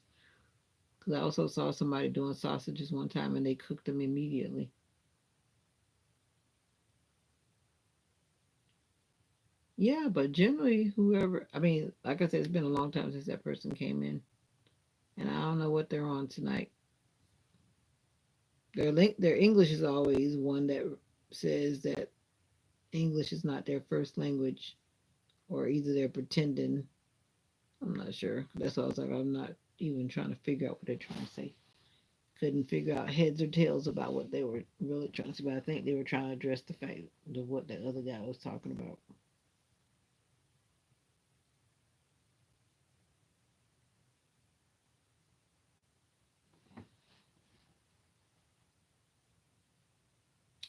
Because I also saw somebody doing sausages one time and they cooked them immediately. Yeah, but generally, whoever, I mean, like I said, it's been a long time since that person came in, and I don't know what they're on tonight. Their English is always one that says that English is not their first language, or either they're pretending. I'm not sure. That's why I was like, I'm not even trying to figure out what they're trying to say. Couldn't figure out heads or tails about what they were really trying to say, but I think they were trying to address the fact of what the other guy was talking about.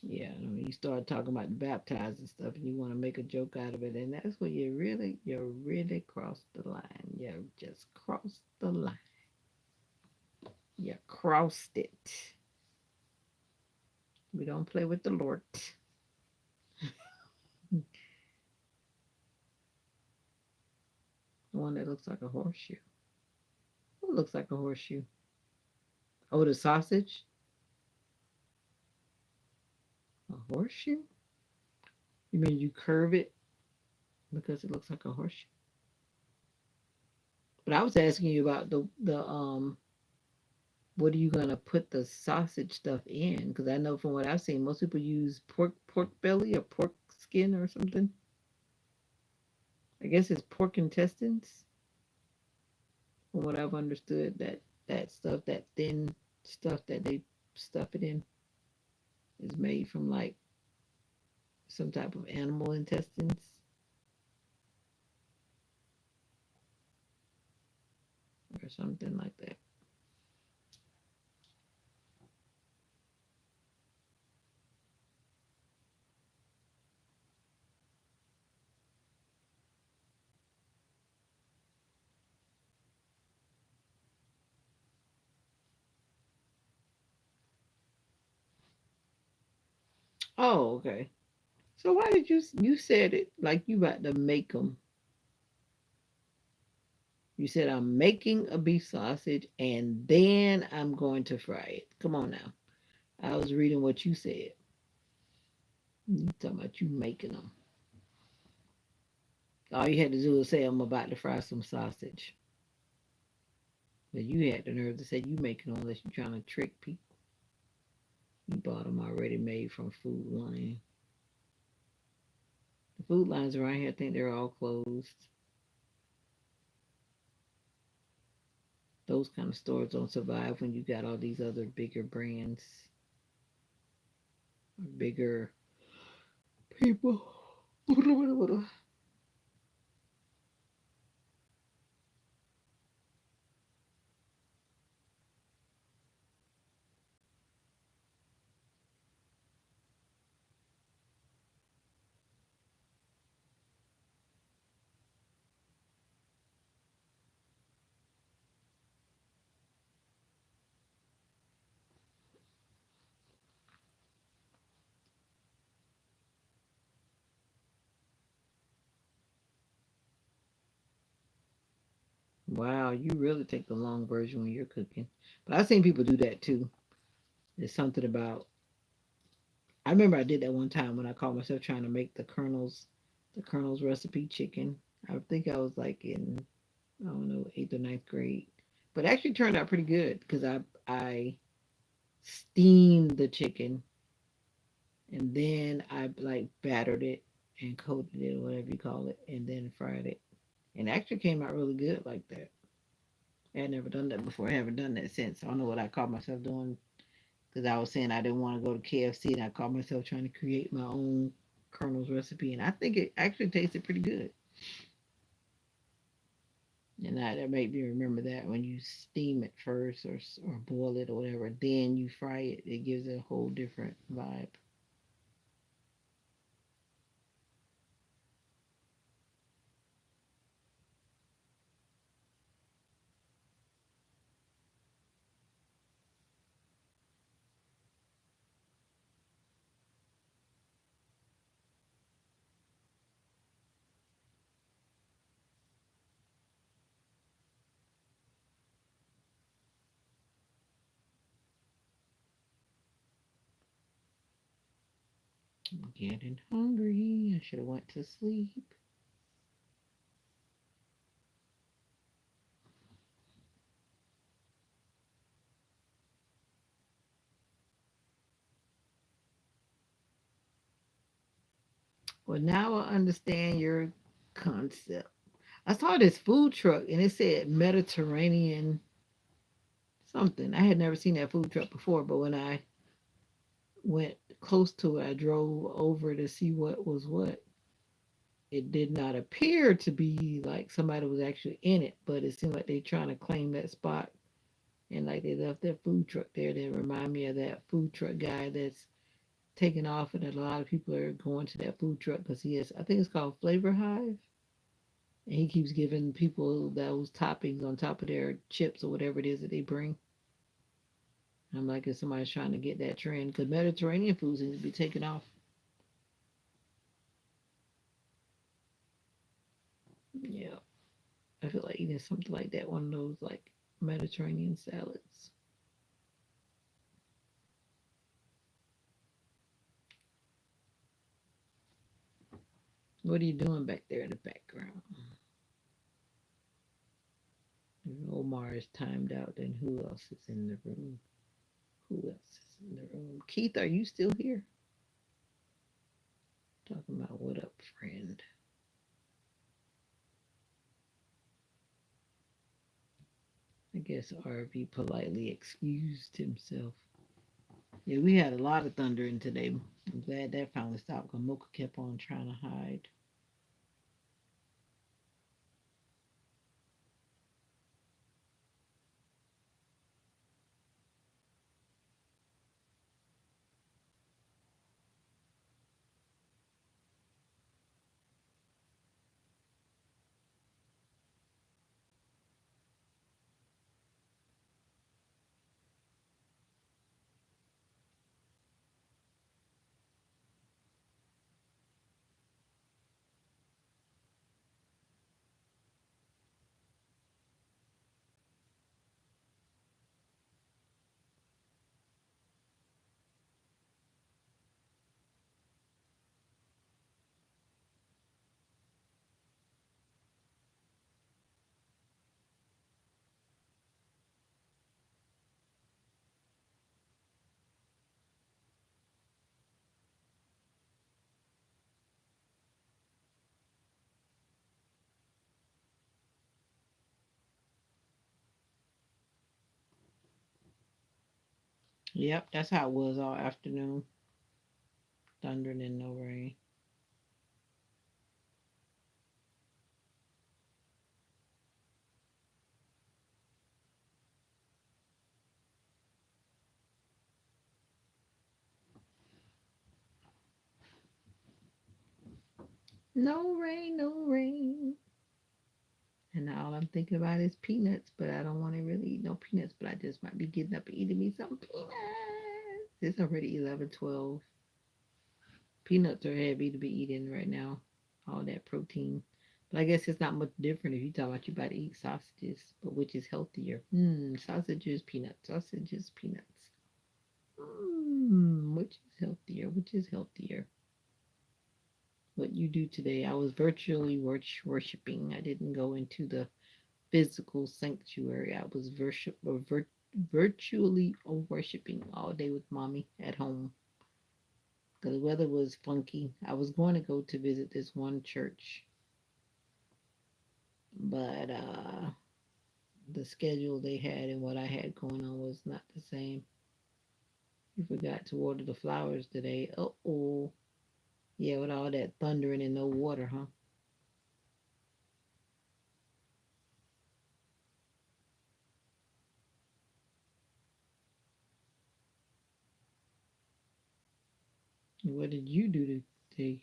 Yeah, I mean, you start talking about the baptized and stuff, and you want to make a joke out of it, and that's where you really crossed the line. You just crossed the line. You crossed it. We don't play with the Lord. The one that looks like a horseshoe. What looks like a horseshoe? Oh, the sausage? A horseshoe? You mean you curve it because it looks like a horseshoe? But I was asking you about the what are you gonna put the sausage stuff in? Because I know from what I've seen, most people use pork belly or pork skin or something. I guess it's pork intestines. From what I've understood, that stuff, that thin stuff that they stuff it in, is made from like some type of animal intestines or something like that. Oh, okay. So why did you said it like you about to make them? You said I'm making a beef sausage and then I'm going to fry it. Come on now. I was reading what you said. You talking about you making them. All you had to do was say I'm about to fry some sausage. But you had the nerve to say you making them unless you're trying to trick people. You bought them already made from Food Line. The food lines around here, I think they're all closed. Those kind of stores don't survive when you got all these other bigger brands, bigger people. Wow, you really take the long version when you're cooking. But I've seen people do that too. There's something about. I remember I did that one time when I caught myself trying to make the Colonel's recipe chicken. I think I was like in, I don't know, eighth or ninth grade, but it actually turned out pretty good because I steamed the chicken and then I like battered it and coated it or whatever you call it, and then fried it. And it actually came out really good like that. I had never done that before. I haven't done that since. I don't know what I caught myself doing because I was saying I didn't want to go to KFC, and I caught myself trying to create my own Colonel's recipe, and I think it actually tasted pretty good. And that made me remember that when you steam it first or boil it or whatever, then you fry it, it gives it a whole different vibe. I'm getting hungry. I should have went to sleep. Well, now I understand your concept. I saw this food truck and it said Mediterranean something. I had never seen that food truck before, but when I went close to it, I drove over to see what was what. It did not appear to be like somebody was actually in it, but it seemed like they trying to claim that spot and like they left their food truck there. They remind me of that food truck guy that's taking off, and a lot of people are going to that food truck because he has, I think it's called Flavor Hive, and he keeps giving people those toppings on top of their chips or whatever it is that they bring. I'm like, if somebody's trying to get that trend, because Mediterranean food seems to be taking off. Yeah, I feel like eating something like that, one of those like Mediterranean salads. What are you doing back there in the background? If Omar is timed out, then who else is in the room? Who else is in the room? Keith, are you still here? Talking about what up, friend? I guess RV politely excused himself. Yeah, we had a lot of thundering today. I'm glad that finally stopped because Mocha kept on trying to hide. Yep, that's how it was all afternoon. Thundering and no rain. No rain, no rain. And now all I'm thinking about is peanuts, but I don't want to really eat no peanuts, but I just might be getting up and eating me some peanuts. It's already 11:12. Peanuts are heavy to be eating right now. All that protein. But I guess it's not much different if you talk about you about to eat sausages, but which is healthier? Sausages, peanuts. Sausages, peanuts. Which is healthier? Which is healthier? What you do today? I was virtually worshiping. I didn't go into the physical sanctuary. I was virtually worshiping all day with mommy at home because the weather was funky. I was going to go to visit this one church, but the schedule they had and what I had going on was not the same. You forgot to water the flowers today. Oh, yeah, with all that thundering and no water, huh? What did you do today?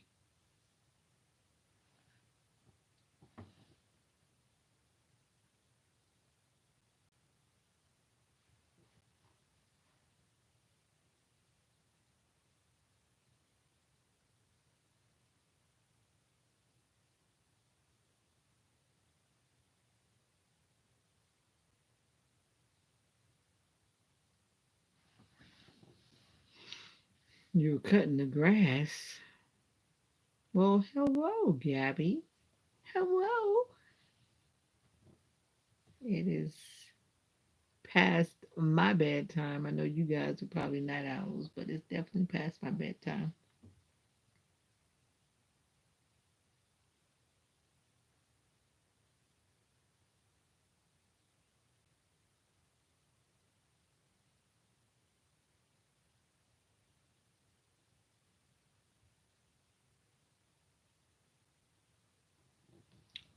You were cutting the grass. Well, hello, Gabby. Hello. It is past my bedtime. I know you guys are probably night owls, but it's definitely past my bedtime.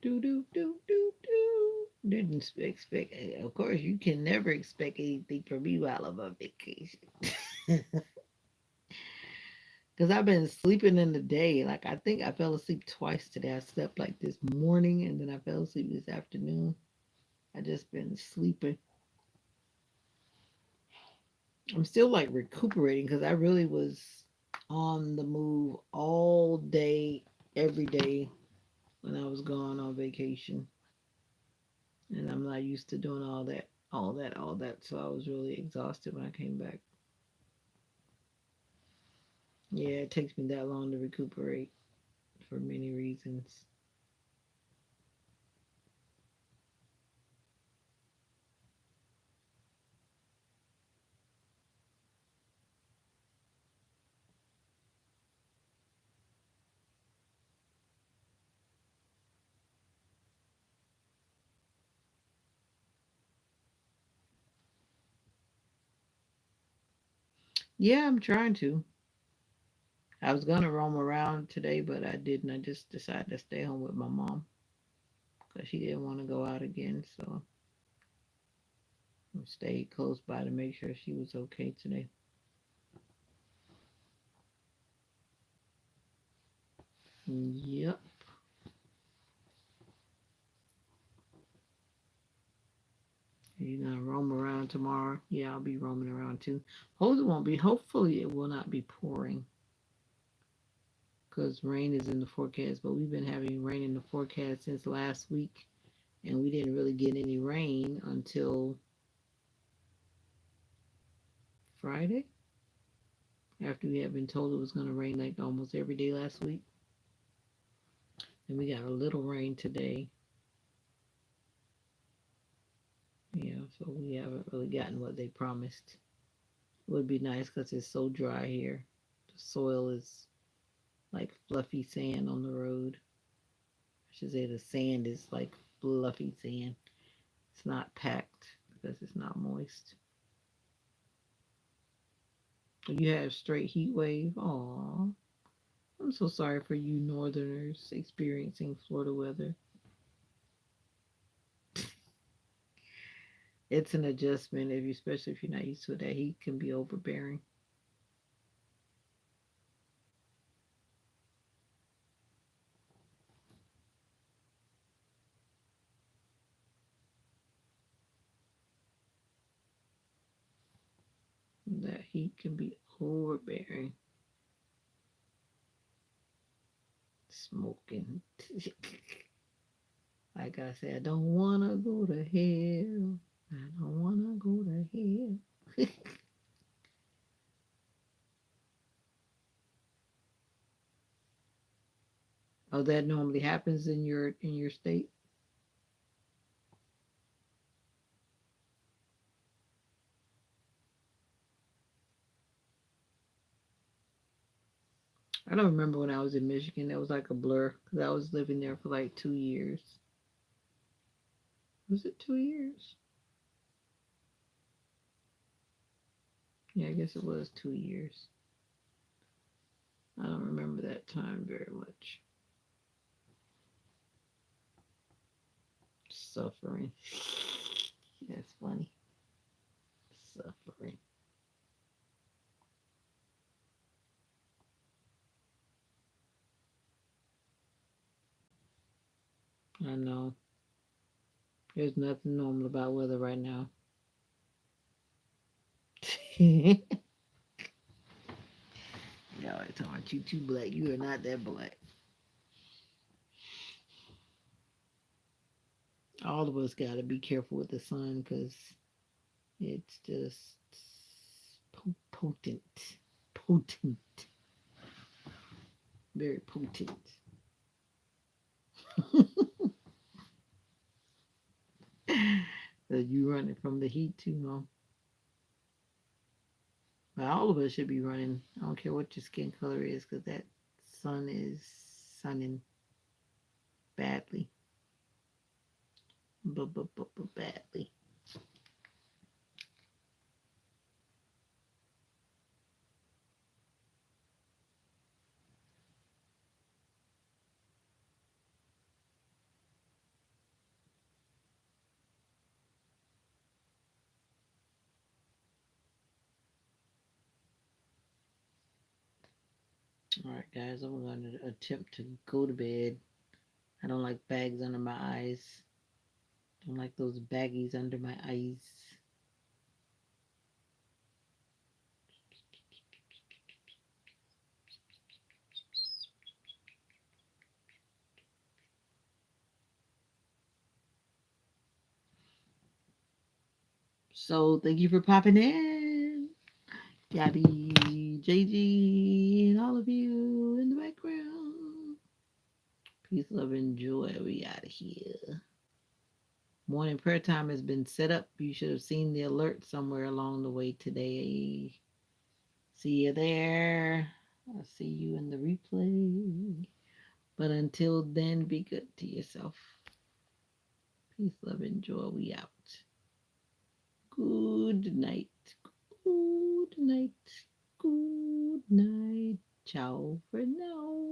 Do do do do do. Didn't expect. Of course, you can never expect anything from me while I'm on vacation. Because I've been sleeping in the day. Like I think I fell asleep twice today. I slept like this morning, and then I fell asleep this afternoon. I just been sleeping. I'm still like recuperating because I really was on the move all day, every day when I was gone on vacation. And I'm not used to doing all that. So I was really exhausted when I came back. Yeah, it takes me that long to recuperate for many reasons. Yeah, I'm trying to. I was gonna roam around today, but I didn't. I just decided to stay home with my mom because she didn't want to go out again. So I stayed close by to make sure she was okay today. Yep. You're gonna roam around tomorrow? Yeah, I'll be roaming around too. Hopefully it will not be pouring because rain is in the forecast. But we've been having rain in the forecast since last week, and we didn't really get any rain until Friday. After we had been told it was gonna rain like almost every day last week, and we got a little rain today. Yeah, so we haven't really gotten what they promised. It would be nice because it's so dry here. The soil is like fluffy sand on the road. I should say the sand is like fluffy sand. It's not packed because it's not moist. You have straight heat wave. Aw, I'm so sorry for you northerners experiencing Florida weather. It's an adjustment if you, especially if you're not used to it. That heat can be overbearing. That heat can be overbearing. Smoking. Like I said, I don't wanna go to hell. I don't wanna go to hell. Oh, that normally happens in your state. I don't remember when I was in Michigan. That was like a blur because I was living there for like 2 years. Was it 2 years? Yeah, I guess it was 2 years. I don't remember that time very much. Suffering. That's funny. Suffering. I know. There's nothing normal about weather right now. Y'all are talking about you too black. You are not that black. All of us got to be careful with the sun because it's just potent. Potent. Very potent. That you running from the heat too long. But all of us should be running. I don't care what your skin color is because that sun is sunning badly. Badly. All right, guys, I'm going to attempt to go to bed. I don't like bags under my eyes. Don't like those baggies under my eyes. So thank you for popping in. Gabby, JG, and all of you in the background. Peace, love, and joy. We out of here. Morning prayer time has been set up. You should have seen the alert somewhere along the way today. See you there. I'll see you in the replay. But until then, be good to yourself. Peace, love, and joy. We out. Good night. Good night. Good night. Ciao for now.